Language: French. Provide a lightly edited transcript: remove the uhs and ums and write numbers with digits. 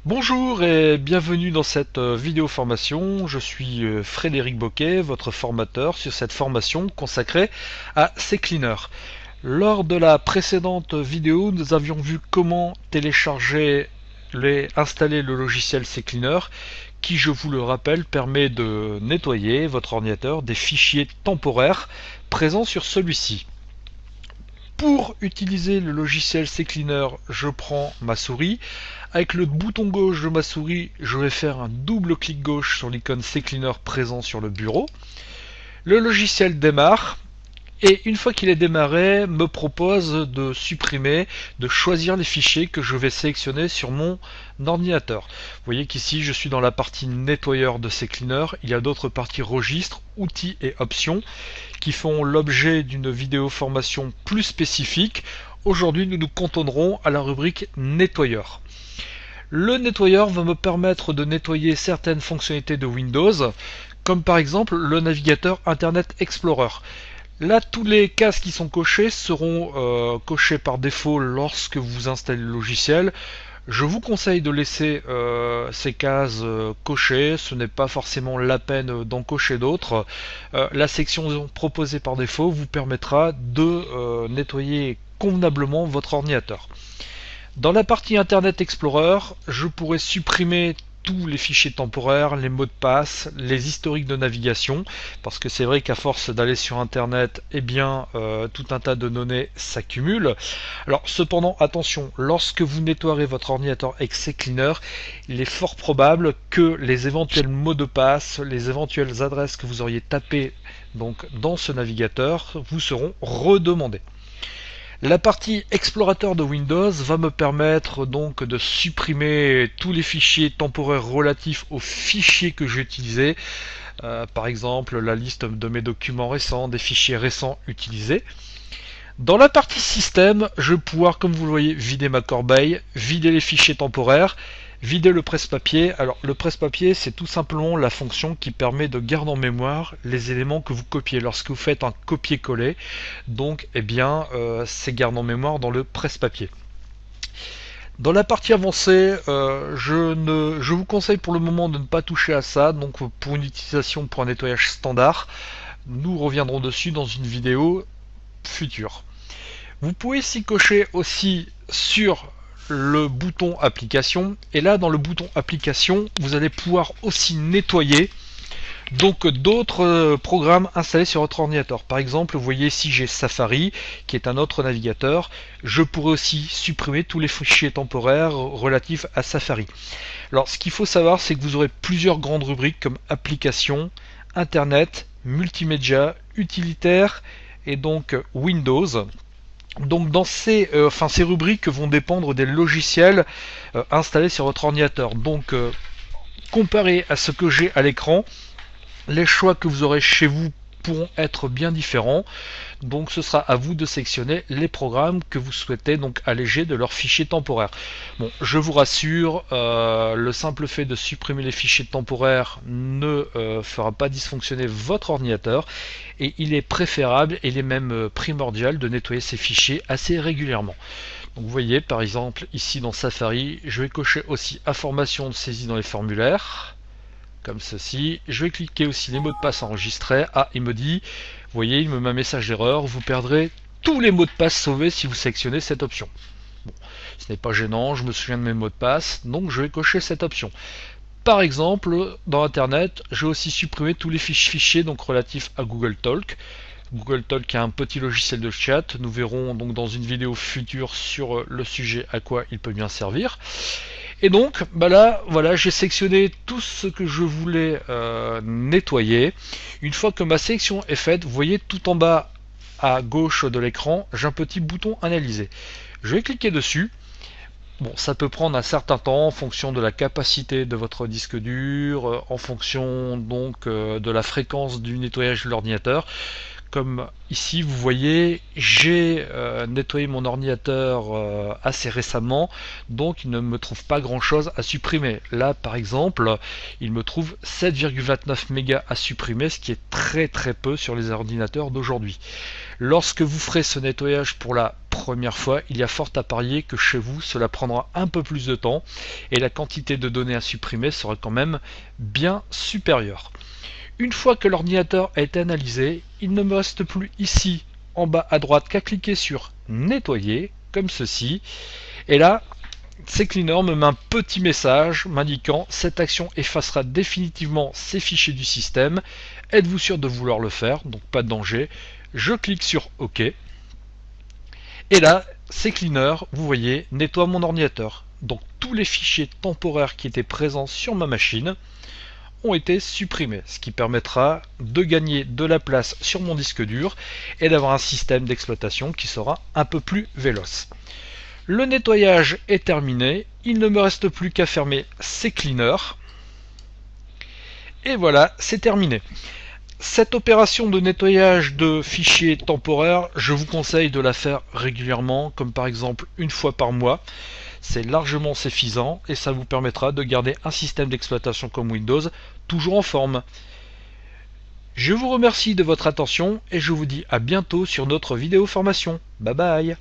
Bonjour et bienvenue dans cette vidéo formation. Je suis Frédéric Boquet, votre formateur sur cette formation consacrée à CCleaner. Lors de la précédente vidéo, nous avions vu comment télécharger et installer le logiciel CCleaner qui, je vous le rappelle, permet de nettoyer votre ordinateur des fichiers temporaires présents sur celui-ci. Pour utiliser le logiciel CCleaner, je prends ma souris. Avec le bouton gauche de ma souris, je vais faire un double clic gauche sur l'icône CCleaner présent sur le bureau. Le logiciel démarre et une fois qu'il est démarré, me propose de supprimer, de choisir les fichiers que je vais sélectionner sur mon ordinateur. Vous voyez qu'ici je suis dans la partie nettoyeur de CCleaner. Il y a d'autres parties registres, outils et options qui font l'objet d'une vidéo formation plus spécifique. Aujourd'hui, nous nous cantonnerons à la rubrique nettoyeur. Le nettoyeur va me permettre de nettoyer certaines fonctionnalités de Windows, comme par exemple le navigateur Internet Explorer. Là, tous les cases qui sont cochées seront cochées par défaut lorsque vous installez le logiciel. Je vous conseille de laisser ces cases cochées, ce n'est pas forcément la peine d'en cocher d'autres. La section proposée par défaut vous permettra de nettoyer convenablement votre ordinateur. Dans la partie Internet Explorer, je pourrais supprimer tous les fichiers temporaires, les mots de passe, les historiques de navigation, parce que c'est vrai qu'à force d'aller sur Internet, tout un tas de données s'accumulent. Alors cependant, attention, lorsque vous nettoierez votre ordinateur avec CCleaner, il est fort probable que les éventuels mots de passe, les éventuelles adresses que vous auriez tapées donc dans ce navigateur, vous seront redemandées. La partie explorateur de Windows va me permettre donc de supprimer tous les fichiers temporaires relatifs aux fichiers que j'ai utilisés. Par exemple, la liste de mes documents récents, des fichiers récents utilisés. Dans la partie système, je vais pouvoir, comme vous le voyez, vider ma corbeille, vider les fichiers temporaires, vider le presse-papier. Alors le presse-papier, c'est tout simplement la fonction qui permet de garder en mémoire les éléments que vous copiez. Lorsque vous faites un copier-coller, donc c'est gardé en mémoire dans le presse-papier. Dans la partie avancée, je vous conseille pour le moment de ne pas toucher à ça. Donc pour une utilisation pour un nettoyage standard, nous reviendrons dessus dans une vidéo future. Vous pouvez ici cocher aussi sur le bouton application, et là dans le bouton application vous allez pouvoir aussi nettoyer donc d'autres programmes installés sur votre ordinateur. Par exemple, vous voyez ici j'ai Safari qui est un autre navigateur. Je pourrais aussi supprimer tous les fichiers temporaires relatifs à Safari. Alors ce qu'il faut savoir, c'est que vous aurez plusieurs grandes rubriques comme applications, internet, multimédia, utilitaire et donc Windows. Donc dans ces rubriques vont dépendre des logiciels installés sur votre ordinateur. Donc comparé à ce que j'ai à l'écran, les choix que vous aurez chez vous pourront être bien différents. Donc ce sera à vous de sélectionner les programmes que vous souhaitez donc alléger de leurs fichiers temporaires. Bon, je vous rassure, le simple fait de supprimer les fichiers temporaires ne fera pas dysfonctionner votre ordinateur, et il est préférable et il est même primordial de nettoyer ces fichiers assez régulièrement. Donc vous voyez par exemple ici dans Safari, je vais cocher aussi information de saisie dans les formulaires comme ceci. Je vais cliquer aussi les mots de passe enregistrés. Ah, il me dit, vous voyez, il me met un message d'erreur. Vous perdrez tous les mots de passe sauvés si vous sélectionnez cette option. Bon, ce n'est pas gênant, je me souviens de mes mots de passe, donc je vais cocher cette option. Par exemple, dans Internet, je vais aussi supprimer tous les fichiers donc relatifs à Google Talk. Google Talk est un petit logiciel de chat. Nous verrons donc dans une vidéo future sur le sujet à quoi il peut bien servir. Et donc là, voilà, j'ai sélectionné tout ce que je voulais nettoyer. Une fois que ma sélection est faite, vous voyez tout en bas à gauche de l'écran, j'ai un petit bouton analyser. Je vais cliquer dessus. Bon, ça peut prendre un certain temps en fonction de la capacité de votre disque dur, en fonction donc de la fréquence du nettoyage de l'ordinateur. Comme ici vous voyez, j'ai nettoyé mon ordinateur assez récemment, donc il ne me trouve pas grand chose à supprimer. Là par exemple, il me trouve 7,29 mégas à supprimer, ce qui est très peu sur les ordinateurs d'aujourd'hui. Lorsque vous ferez ce nettoyage pour la première fois, il y a fort à parier que chez vous cela prendra un peu plus de temps et la quantité de données à supprimer sera quand même bien supérieure. Une fois que l'ordinateur a été analysé, il ne me reste plus ici en bas à droite qu'à cliquer sur nettoyer comme ceci, et là CCleaner me met un petit message m'indiquant cette action effacera définitivement ces fichiers du système, êtes-vous sûr de vouloir le faire, donc pas de danger. Je clique sur OK et là CCleaner, vous voyez, nettoie mon ordinateur, donc tous les fichiers temporaires qui étaient présents sur ma machine ont été supprimés, ce qui permettra de gagner de la place sur mon disque dur et d'avoir un système d'exploitation qui sera un peu plus véloce. Le nettoyage est terminé, il ne me reste plus qu'à fermer CCleaner et voilà, c'est terminé. Cette opération de nettoyage de fichiers temporaires, je vous conseille de la faire régulièrement, comme par exemple une fois par mois. C'est largement suffisant et ça vous permettra de garder un système d'exploitation comme Windows toujours en forme. Je vous remercie de votre attention et je vous dis à bientôt sur notre vidéo formation. Bye bye.